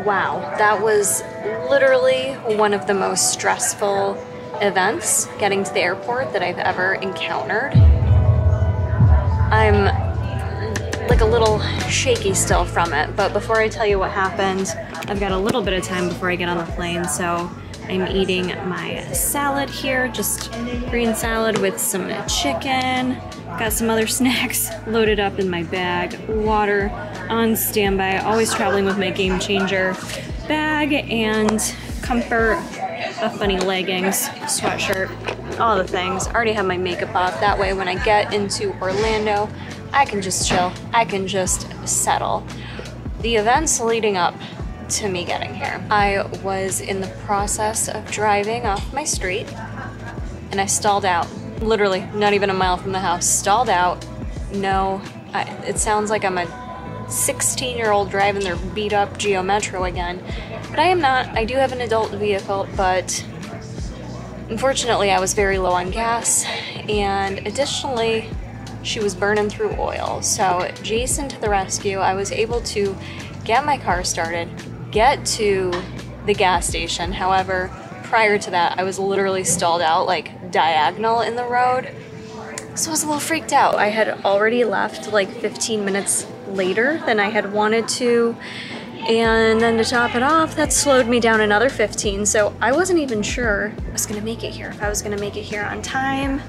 Wow, that was literally one of the most stressful events getting to the airport that I've ever encountered. I'm like a little shaky still from it, but before I tell you what happened, I've got a little bit of time before I get on the plane, so I'm eating my salad here, just green salad with some chicken. Got some other snacks loaded up in my bag, water on standby, always traveling with my Game Changer bag, and comfort, the funny leggings, sweatshirt, all the things. I already have my makeup off, that way when I get into Orlando, I can just chill, I can just settle. The events leading up to me getting here, I was in the process of driving off my street and I stalled out. Literally, not even a mile from the house, stalled out. No, it sounds like I'm a 16-year-old driving their beat-up Geo Metro again, but I am not. I do have an adult vehicle, but unfortunately I was very low on gas, and additionally, she was burning through oil. So Jason to the rescue. I was able to get my car started, get to the gas station. However, prior to that, I was literally stalled out, like diagonal in the road. So I was a little freaked out. I had already left like 15 minutes later than I had wanted to. And then to top it off, that slowed me down another 15. So I wasn't even sure I was gonna make it here. If I was gonna make it here on time.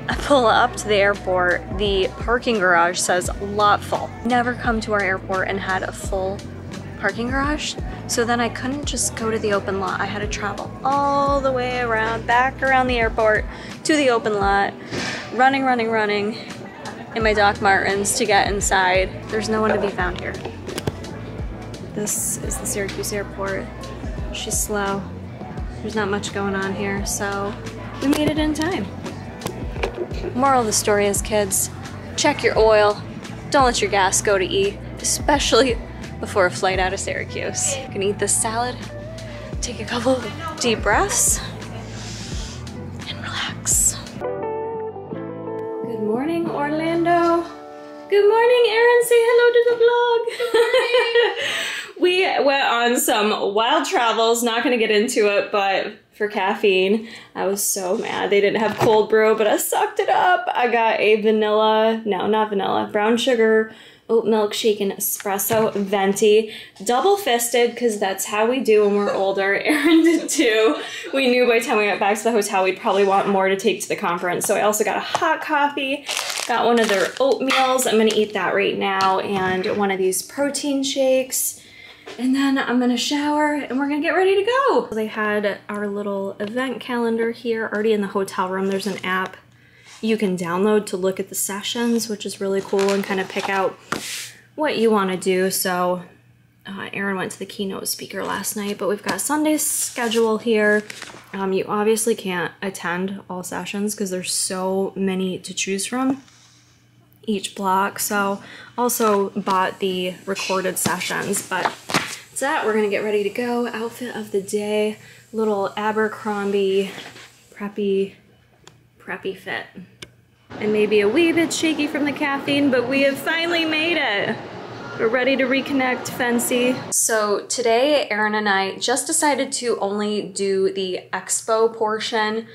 I pull up to the airport. The parking garage says lot full. Never come to our airport and had a full parking garage, so then I couldn't just go to the open lot. I had to travel all the way around, back around the airport to the open lot, running in my Doc Martens to get inside. There's no one to be found here. This is the Syracuse airport. She's slow. There's not much going on here, so we made it in time. Moral of the story is, kids, check your oil. Don't let your gas go to E, especially before a flight out of Syracuse. You can eat this salad, take a couple of deep breaths, and relax. Good morning, Orlando. Good morning, Erin. Say hello to the vlog. We went on some wild travels, not gonna get into it, but for caffeine, I was so mad they didn't have cold brew, but I sucked it up. I got a brown sugar oat milk shaken espresso venti, double fisted, because that's how we do when we're older. Erin did too. We knew by the time we got back to the hotel we'd probably want more to take to the conference, so I also got a hot coffee, got one of their oatmeals, I'm gonna eat that right now, and one of these protein shakes, and then I'm gonna shower and we're gonna get ready to go. They had our little event calendar here already in the hotel room. There's an app you can download to look at the sessions, which is really cool, and kind of pick out what you want to do. So Erin went to the keynote speaker last night, but we've got Sunday's schedule here. You obviously can't attend all sessions because there's so many to choose from each block. So also bought the recorded sessions, but that's that. We're gonna get ready to go. Outfit of the day, little Abercrombie preppy fit. And maybe a wee bit shaky from the caffeine, but we have finally made it. We're ready to reconnect, Fancy. So today, Erin and I just decided to only do the expo portion.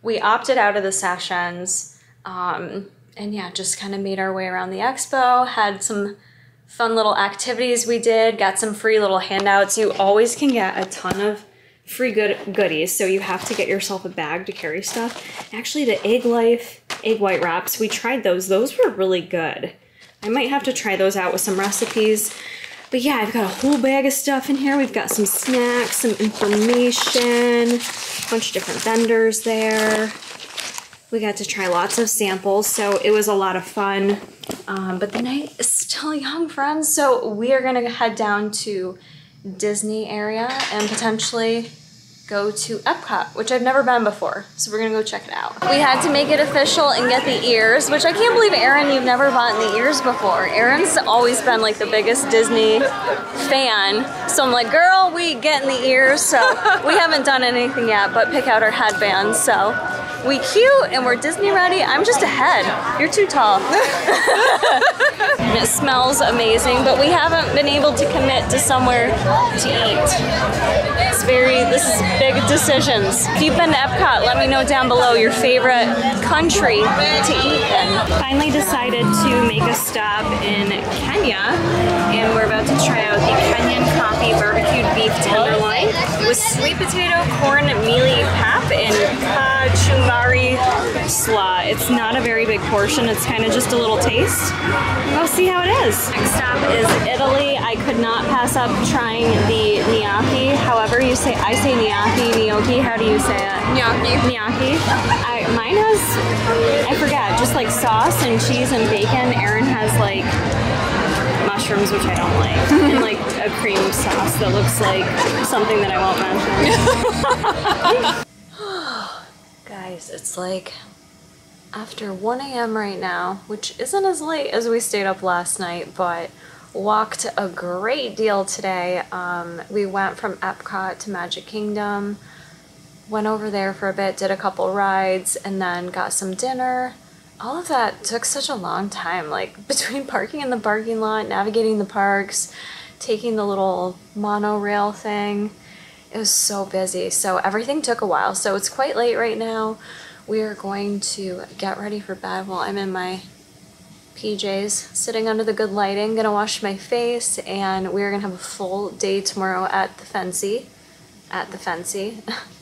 We opted out of the sessions, and yeah, just kind of made our way around the expo, had some fun little activities we did, got some free little handouts. You always can get a ton of free goodies, so you have to get yourself a bag to carry stuff. Actually, the Egg Life egg white wraps, we tried those. Those were really good. I might have to try those out with some recipes. But yeah, I've got a whole bag of stuff in here. We've got some snacks, some information, a bunch of different vendors there. We got to try lots of samples, so it was a lot of fun. But the night is still young, friends, so we are gonna head down to Disney area and potentially go to Epcot, which I've never been before, so we're gonna go check it out. We had to make it official and get the ears, which I can't believe, Erin, you've never bought the ears before. Erin's always been like the biggest Disney fan, so I'm like, girl, we getting the ears, so we haven't done anything yet but pick out our headbands, so We cute and we're Disney ready. I'm just ahead. You're too tall. And it smells amazing, but we haven't been able to commit to somewhere to eat. This is big decisions. If you've been to Epcot, let me know down below your favorite country to eat in. Finally decided to make a stop in Kenya, and we're about to try out the Kenyan coffee barbecued beef tenderloin with sweet potato, corn, mealy pap, and kachumbari slaw. It's not a very big portion, it's kind of just a little taste. We'll see how it is. Next stop is Italy. I could not pass up trying the gnocchi. However you say, I say gnocchi, how do you say it? Gnocchi. Gnocchi. Mine has, I forget, just like sauce and cheese and bacon. Erin has like mushrooms, which I don't like, and like a cream sauce that looks like something that I won't mention. Guys, it's like after 1 a.m. right now, which isn't as late as we stayed up last night, but walked a great deal today. We went from Epcot to Magic Kingdom, went over there for a bit, did a couple rides, and then got some dinner. All of that took such a long time, like between parking in the parking lot, navigating the parks, taking the little monorail thing. It was so busy, so everything took a while. So it's quite late right now. We are going to get ready for bed while I'm in my PJs, sitting under the good lighting, gonna wash my face, and we're gonna have a full day tomorrow at the Fancy.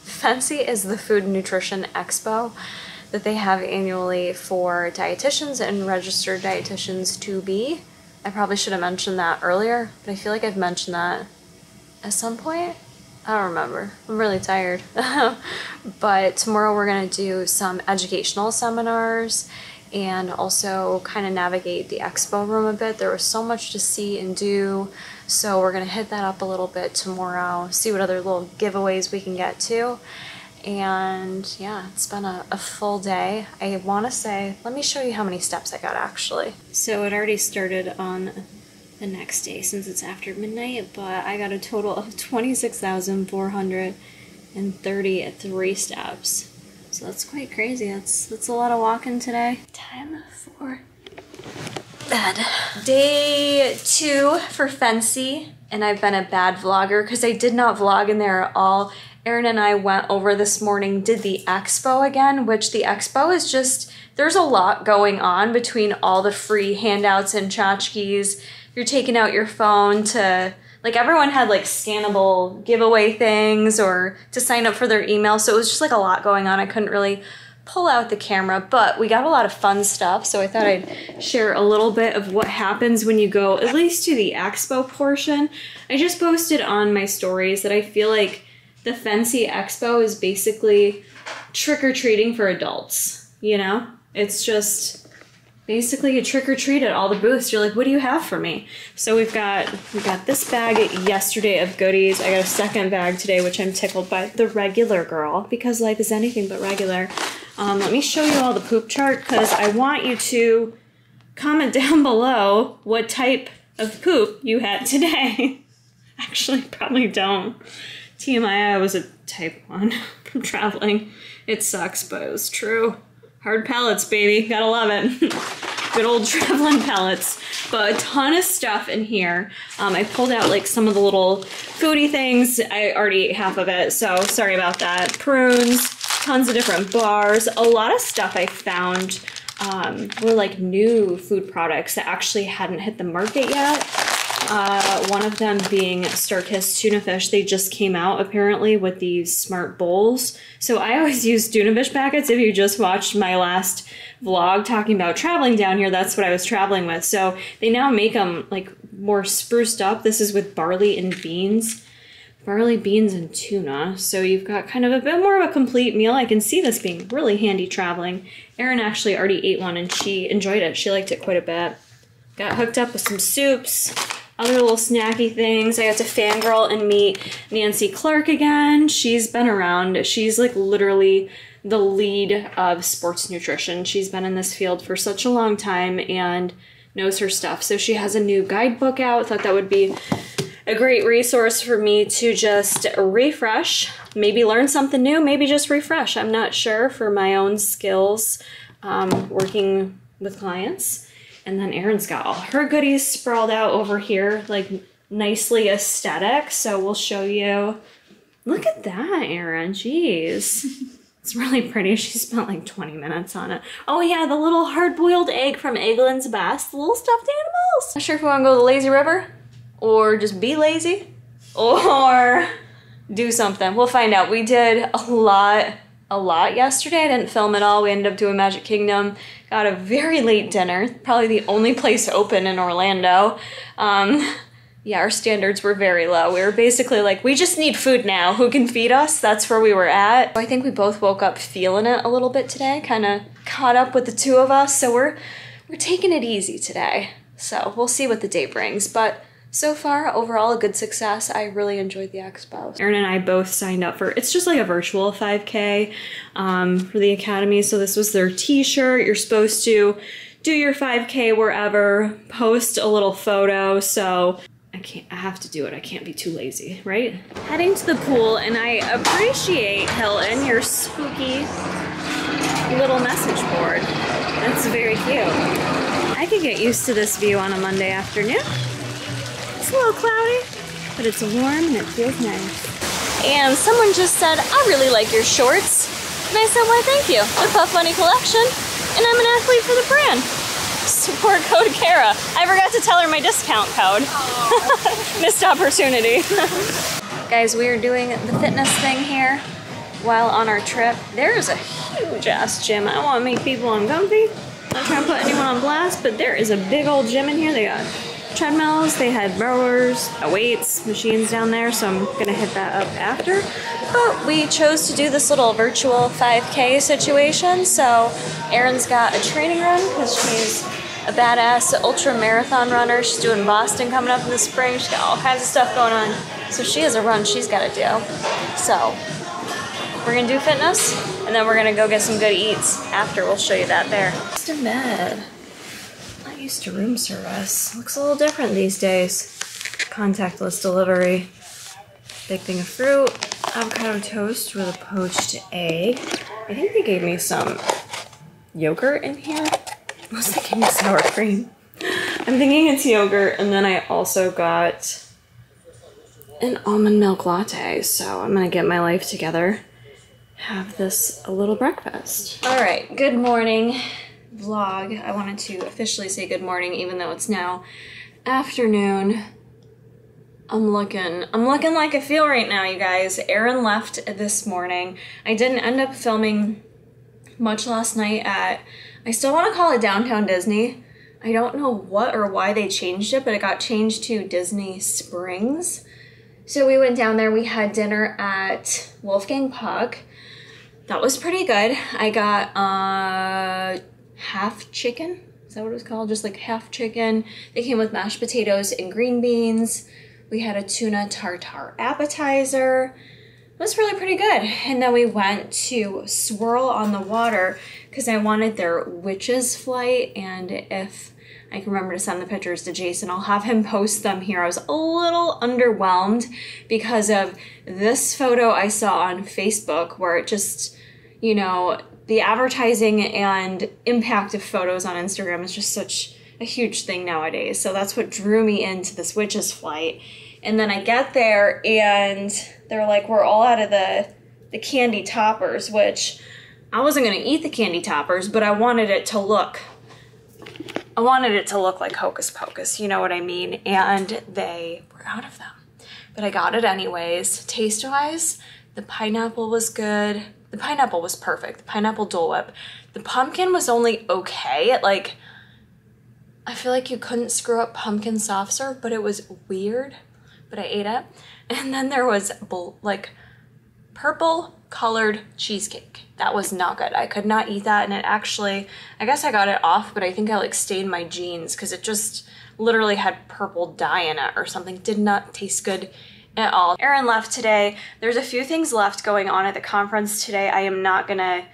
Fancy is the food and nutrition expo that they have annually for dietitians and registered dietitians to be. I probably should have mentioned that earlier, but I feel like I've mentioned that at some point. I don't remember. I'm really tired. But tomorrow we're gonna do some educational seminars and also kind of navigate the expo room a bit. There was so much to see and do, so we're gonna hit that up a little bit tomorrow, see what other little giveaways we can get to. And yeah, it's been a full day. I want to say, let me show you how many steps I got actually. So it already started on the next day since it's after midnight, but I got a total of 26,433 steps. So that's quite crazy. That's a lot of walking today. Time for bed. Day 2 for Fancy, and I've been a bad vlogger because I did not vlog in there at all. Erin and I went over this morning, did the expo again, which the expo is just, there's a lot going on between all the free handouts and tchotchkes. You're taking out your phone to, like everyone had like scannable giveaway things or to sign up for their email. So it was just like a lot going on. I couldn't really pull out the camera, but we got a lot of fun stuff. So I thought I'd share a little bit of what happens when you go at least to the expo portion. I just posted on my stories that I feel like the Fancy Expo is basically trick-or-treating for adults, you know? It's just basically a trick-or-treat at all the booths. You're like, what do you have for me? So we got this bag yesterday of goodies. I got a second bag today, which I'm tickled by. The regular girl, because life is anything but regular. Let me show you all the poop chart, because I want you to comment down below what type of poop you had today. Actually, probably don't. TMI, I was a type 1 from traveling. It sucks, but it was true. Hard pellets, baby. Gotta love it. Good old traveling pellets. But a ton of stuff in here. I pulled out like some of the little foodie things. I already ate half of it, so sorry about that. Prunes, tons of different bars. A lot of stuff I found were like new food products that actually hadn't hit the market yet. One of them being Star-Kissed tuna fish. They just came out apparently with these smart bowls. So I always use tuna fish packets. If you just watched my last vlog talking about traveling down here, that's what I was traveling with. So they now make them like more spruced up. This is with barley and beans. Barley, beans, and tuna. So you've got kind of a bit more of a complete meal. I can see this being really handy traveling. Erin actually already ate one and she enjoyed it. She liked it quite a bit. Got hooked up with some soups. Other little snacky things. I got to fangirl and meet Nancy Clark again. She's been around. She's like literally the lead of sports nutrition. She's been in this field for such a long time and knows her stuff. So she has a new guidebook out. Thought that would be a great resource for me to just refresh, maybe learn something new, maybe just refresh. I'm not sure for my own skills working with clients. And then Erin's got all her goodies sprawled out over here, like nicely aesthetic. So we'll show you. Look at that, Erin. Jeez. It's really pretty. She spent like 20 minutes on it. Oh yeah, the little hard-boiled egg from Eggland's Best. The little stuffed animals. Not sure if we want to go to the lazy river or just be lazy or do something. We'll find out. We did a lot yesterday. I didn't film it all. We ended up doing Magic Kingdom. Got a very late dinner. Probably the only place open in Orlando. Yeah, our standards were very low. We were basically like, we just need food now. Who can feed us? That's where we were at. I think we both woke up feeling it a little bit today, kind of caught up with the two of us. So we're taking it easy today. So we'll see what the day brings. But so far, overall, a good success. I really enjoyed the expo. Erin and I both signed up for, it's just like a virtual 5K for the Academy. So this was their t-shirt. You're supposed to do your 5K wherever, post a little photo. So I have to do it. I can't be too lazy, right? Heading to the pool, and I appreciate, Hilton, your spooky little message board. That's very cute. I could get used to this view on a Monday afternoon. It's a little cloudy, but it's warm and it feels nice. And someone just said, I really like your shorts. And I said, why, thank you. The Puff Money collection, and I'm an athlete for the brand. Support code Kara. I forgot to tell her my discount code. Missed opportunity. Guys, we are doing the fitness thing here while on our trip. There is a huge ass gym. I don't want to make people uncomfy. I'm not trying to put anyone on blast, but there is a big old gym in here. They got treadmills, they had rowers, weights, machines down there, so I'm gonna hit that up after. But we chose to do this little virtual 5K situation, so Erin's got a training run because she's a badass ultra marathon runner. She's doing Boston coming up in the spring. She's got all kinds of stuff going on. So she has a run she's gotta do. So we're gonna do fitness, and then we're gonna go get some good eats after. We'll show you that there. Just in bed. Used to room service. Looks a little different these days. Contactless delivery. Big thing of fruit, avocado toast with a poached egg. I think they gave me some yogurt in here. Unless they gave me sour cream. I'm thinking it's yogurt, and then I also got an almond milk latte, so I'm gonna get my life together. Have this a little breakfast. All right, good morning. Vlog. I wanted to officially say good morning even though it's now afternoon. I'm looking like I feel right now, you guys. Erin left this morning. I didn't end up filming much last night at, I still want to call it Downtown Disney. I don't know what or why they changed it, but it got changed to Disney Springs. So we went down there, we had dinner at Wolfgang Puck. That was pretty good. I got half chicken, is that what it was called? Just like half chicken. They came with mashed potatoes and green beans. We had a tuna tartare appetizer. It was really pretty good. And then we went to Swirl on the Water because I wanted their witches flight, and if I can remember to send the pictures to Jason, I'll have him post them here. I was a little underwhelmed because of this photo I saw on Facebook where it just, you know, the advertising and impact of photos on Instagram is just such a huge thing nowadays. So that's what drew me into this witch's flight. And then I get there and they're like, we're all out of the candy toppers, which I wasn't gonna eat the candy toppers, but I wanted it to look like Hocus Pocus, you know what I mean? And they were out of them. But I got it anyways. Taste-wise, the pineapple was good. The pineapple was perfect. The pineapple Dole Whip. The pumpkin was only okay. Like, I feel like you couldn't screw up pumpkin soft serve, but it was weird. But I ate it. And then there was like purple colored cheesecake. That was not good. I could not eat that, and it actually, I guess I got it off, but I think I like stained my jeans because it just literally had purple dye in it or something. Did not taste good at all. Erin left today. There's a few things left going on at the conference today. I am not gonna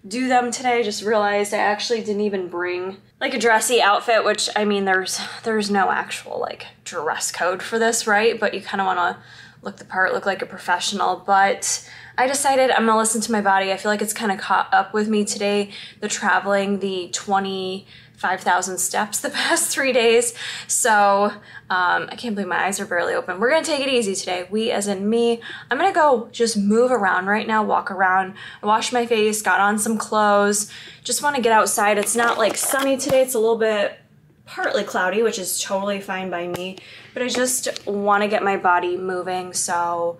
do them today. Just realized I actually didn't even bring like a dressy outfit, which I mean, there's no actual like dress code for this, right? But you kind of want to look the part, look like a professional. But I decided I'm gonna listen to my body. I feel like it's kind of caught up with me today, the traveling, the 25,000 steps the past 3 days. So I can't believe my eyes are barely open. We're gonna take it easy today. We as in me. I'm gonna go just move around right now, walk around. I washed my face, got on some clothes. Just wanna get outside. It's not like sunny today. It's a little bit partly cloudy, which is totally fine by me. But I just wanna get my body moving. So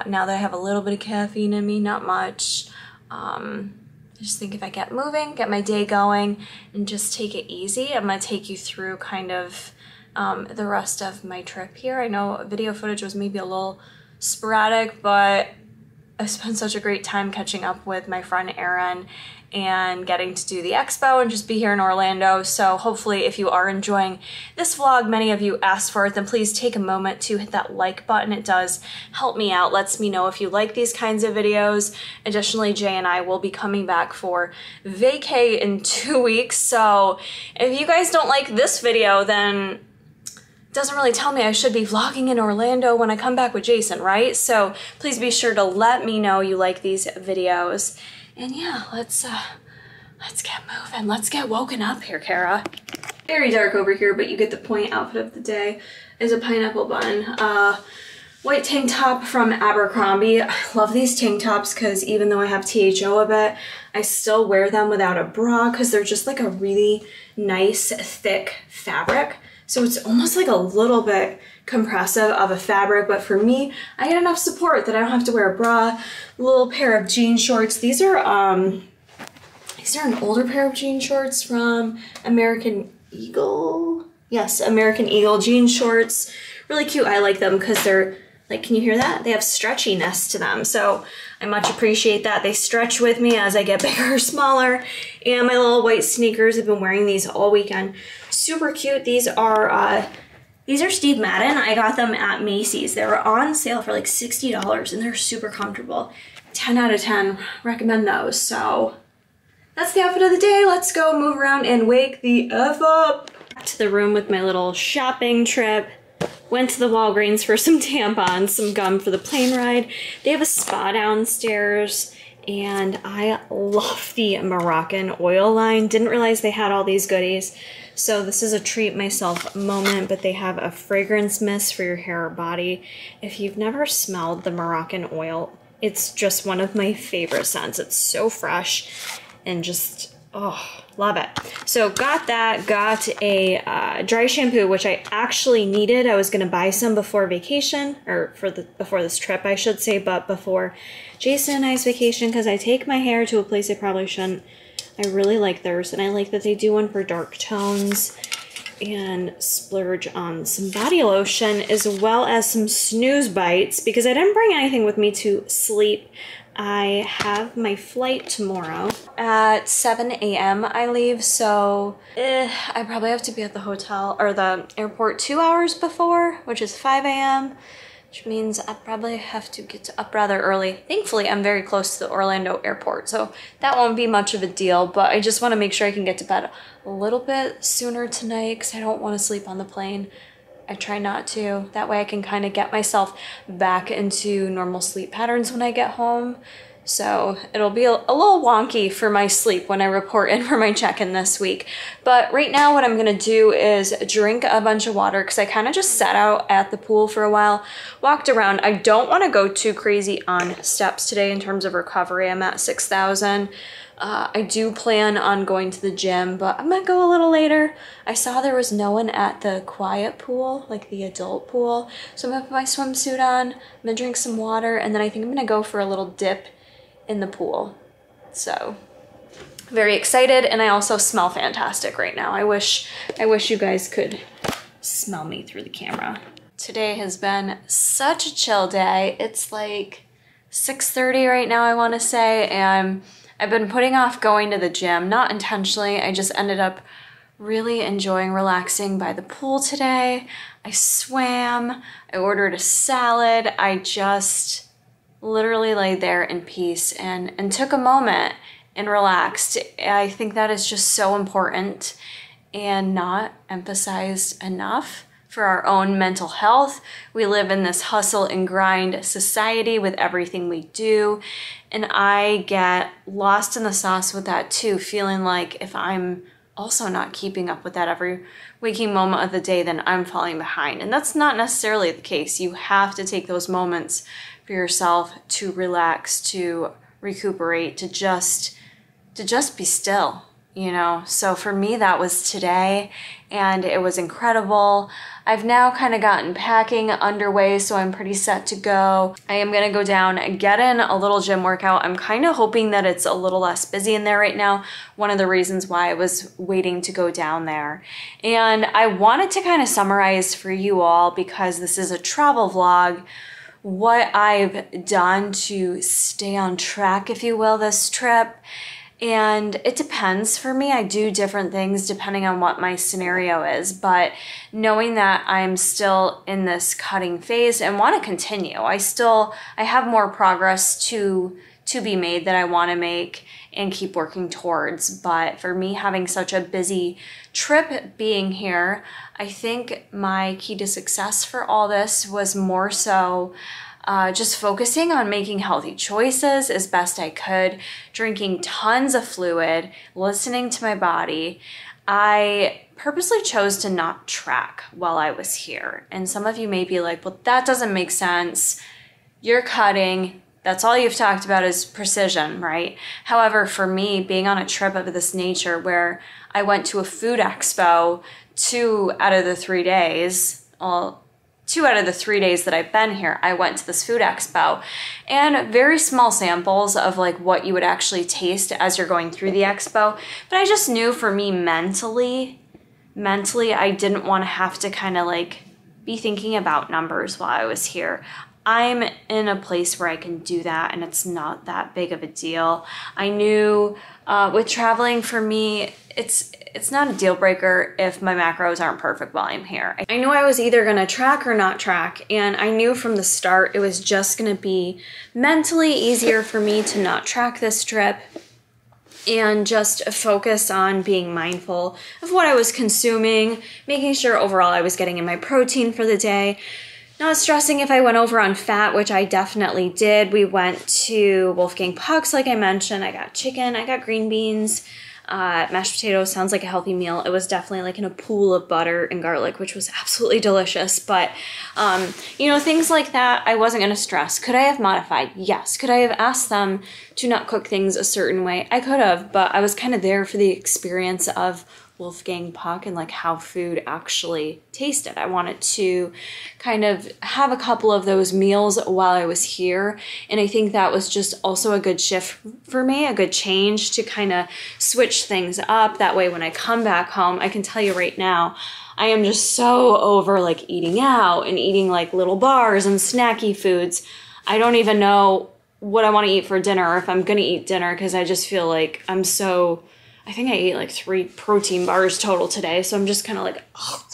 now that I have a little bit of caffeine in me, not much, I just think if I get moving, get my day going, and just take it easy, I'm gonna take you through kind of the rest of my trip here. I know video footage was maybe a little sporadic, but I spent such a great time catching up with my friend Erin and getting to do the expo and just be here in Orlando. So hopefully if you are enjoying this vlog, many of you asked for it, then please take a moment to hit that like button. It does help me out, lets me know if you like these kinds of videos. Additionally, Jay and I will be coming back for vacay in 2 weeks. So if you guys don't like this video, then it doesn't really tell me I should be vlogging in Orlando when I come back with Jason, right? So please be sure to let me know you like these videos. And yeah, let's get moving. Let's get woken up here, Kara. Very dark over here, but you get the point. Outfit of the day is a pineapple bun. White tank top from Abercrombie. I love these tank tops because even though I have THO a bit, I still wear them without a bra because they're just like a really nice, thick fabric. So it's almost like a little bit compressive of a fabric, but for me, I get enough support that I don't have to wear a bra. A little pair of jean shorts. These are an older pair of jean shorts from American Eagle. Yes, American Eagle jean shorts. Really cute. I like them because they're like, can you hear that? They have stretchiness to them. So I much appreciate that. They stretch with me as I get bigger or smaller. And my little white sneakers, I've been wearing these all weekend. Super cute. These are Steve Madden. I got them at Macy's. They were on sale for like $60 and they're super comfortable. 10 out of 10, recommend those. So that's the outfit of the day. Let's go move around and wake the F up. Back to the room with my little shopping trip. Went to the Walgreens for some tampons, some gum for the plane ride. They have a spa downstairs and I love the Moroccan oil line. Didn't realize they had all these goodies. So this is a treat myself moment, but they have a fragrance mist for your hair or body. If you've never smelled the Moroccan oil, it's just one of my favorite scents. It's so fresh and just, oh, love it. So got that, got a dry shampoo, which I actually needed. I was gonna buy some before vacation, or before this trip, I should say, but before Jason and I's vacation, because I take my hair to a place I probably shouldn't. I really like theirs, and I like that they do one for dark tones, and splurge on some body lotion as well as some snooze bites because I didn't bring anything with me to sleep. I have my flight tomorrow at 7 a.m. I leave, so I probably have to be at the hotel or the airport 2 hours before, which is 5 a.m., which means I probably have to get up rather early. Thankfully, I'm very close to the Orlando airport, so that won't be much of a deal, but I just want to make sure I can get to bed a little bit sooner tonight because I don't want to sleep on the plane. I try not to. That way I can kind of get myself back into normal sleep patterns when I get home. So it'll be a little wonky for my sleep when I report in for my check-in this week. But right now what I'm gonna do is drink a bunch of water because I kind of just sat out at the pool for a while, walked around. I don't want to go too crazy on steps today in terms of recovery. I'm at 6,000. I do plan on going to the gym, but I'm gonna go a little later. I saw there was no one at the quiet pool, like the adult pool. So I'm gonna put my swimsuit on, I'm gonna drink some water, and then I think I'm gonna go for a little dip in the pool. So very excited, and I also smell fantastic right now. I wish you guys could smell me through the camera. Today has been such a chill day. It's like 6:30 right now, I want to say, and I've been putting off going to the gym, not intentionally. I just ended up really enjoying relaxing by the pool today. I swam, I ordered a salad. I just literally laid there in peace and took a moment and relaxed. I think that is just so important and not emphasized enough for our own mental health. We live in this hustle and grind society with everything we do, and I get lost in the sauce with that too, feeling like if I'm also not keeping up with that every waking moment of the day, then I'm falling behind. And that's not necessarily the case. You have to take those moments for yourself to relax, to recuperate, to just be still, you know? So for me, that was today, and it was incredible. I've now kind of gotten packing underway, so I'm pretty set to go. I am gonna go down and get in a little gym workout. I'm kind of hoping that it's a little less busy in there right now. One of the reasons why I was waiting to go down there. And I wanted to kind of summarize for you all, because this is a travel vlog, what I've done to stay on track, if you will, this trip. And it depends for me. I do different things depending on what my scenario is, but knowing that I'm still in this cutting phase and want to continue, I have more progress to be made that I want to make and keep working towards. But for me, having such a busy trip being here, I think my key to success for all this was more so just focusing on making healthy choices as best I could, drinking tons of fluid, listening to my body. I purposely chose to not track while I was here. And some of you may be like, well, that doesn't make sense. You're cutting. That's all you've talked about is precision, right? However, for me, being on a trip of this nature where I went to a food expo 2 out of the 3 days, 2 out of the 3 days that I've been here, I went to this food expo, and very small samples of like what you would actually taste as you're going through the expo. But I just knew for me mentally, I didn't want to have to kind of like be thinking about numbers while I was here. I'm in a place where I can do that, and it's not that big of a deal. I knew with traveling for me, it's not a deal breaker if my macros aren't perfect while I'm here. I knew I was either gonna track or not track, and I knew from the start it was just gonna be mentally easier for me to not track this trip and just focus on being mindful of what I was consuming, making sure overall I was getting in my protein for the day. Not stressing if I went over on fat, which I definitely did. We went to Wolfgang Puck's, like I mentioned. I got chicken, I got green beans, mashed potatoes. Sounds like a healthy meal. It was definitely like in a pool of butter and garlic, which was absolutely delicious. But, you know, things like that, I wasn't going to stress. Could I have modified? Yes. Could I have asked them to not cook things a certain way? I could have, but I was kind of there for the experience of Wolfgang Puck and like how food actually tasted. I wanted to kind of have a couple of those meals while I was here, and I think that was just also a good shift for me, a good change to kind of switch things up. That way when I come back home, I can tell you right now, I am just so over like eating out and eating like little bars and snacky foods. I don't even know what I want to eat for dinner or if I'm going to eat dinner, because I just feel like I think I ate like 3 protein bars total today. So I'm just kind of like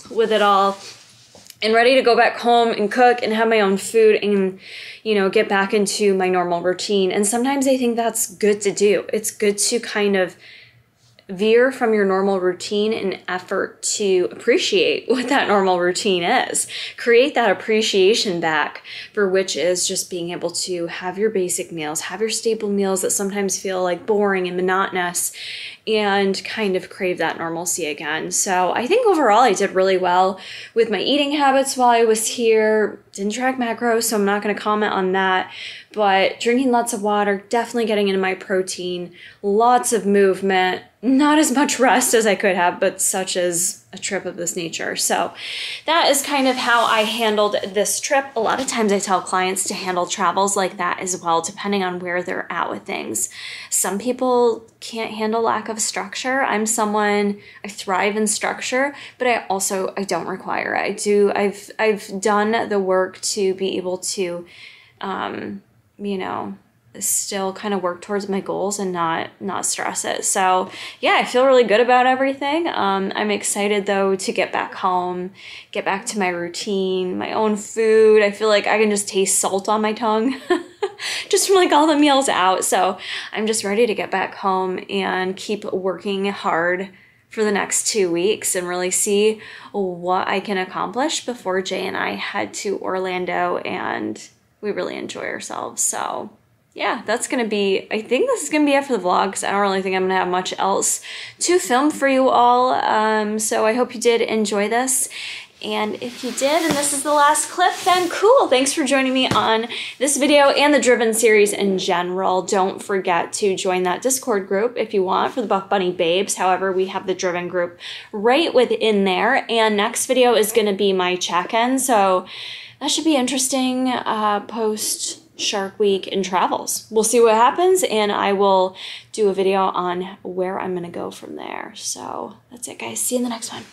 with it all and ready to go back home and cook and have my own food and, you know, get back into my normal routine. And sometimes I think that's good to do. It's good to kind of veer from your normal routine in effort to appreciate what that normal routine is. Create that appreciation back, for which is just being able to have your basic meals, have your staple meals that sometimes feel like boring and monotonous, and kind of crave that normalcy again. So I think overall I did really well with my eating habits while I was here. Didn't track macros, so I'm not going to comment on that. But drinking lots of water, definitely getting into my protein, lots of movement, not as much rest as I could have, but such as a trip of this nature. So that is kind of how I handled this trip. A lot of times I tell clients to handle travels like that as well, depending on where they're at with things. Some people can't handle lack of structure. I'm someone, I thrive in structure, but I don't require it. I've done the work to be able to, you know, still kind of work towards my goals and not stress it. So yeah, I feel really good about everything. I'm excited though to get back home, get back to my routine, my own food. I feel like I can just taste salt on my tongue. just from like all the meals out. So I'm just ready to get back home and keep working hard for the next 2 weeks and really see what I can accomplish before Jay and I head to Orlando and we really enjoy ourselves. So yeah, that's gonna be, I think this is gonna be it for the vlog because I don't really think I'm gonna have much else to film for you all. So I hope you did enjoy this. And if you did, and this is the last clip, then cool. Thanks for joining me on this video and the Driven series in general. Don't forget to join that Discord group if you want for the Buff Bunny Babes. However, we have the Driven group right within there. And next video is gonna be my check-in. So that should be interesting post Shark Week and travels. We'll see what happens and I will do a video on where I'm gonna go from there. So that's it guys, see you in the next one.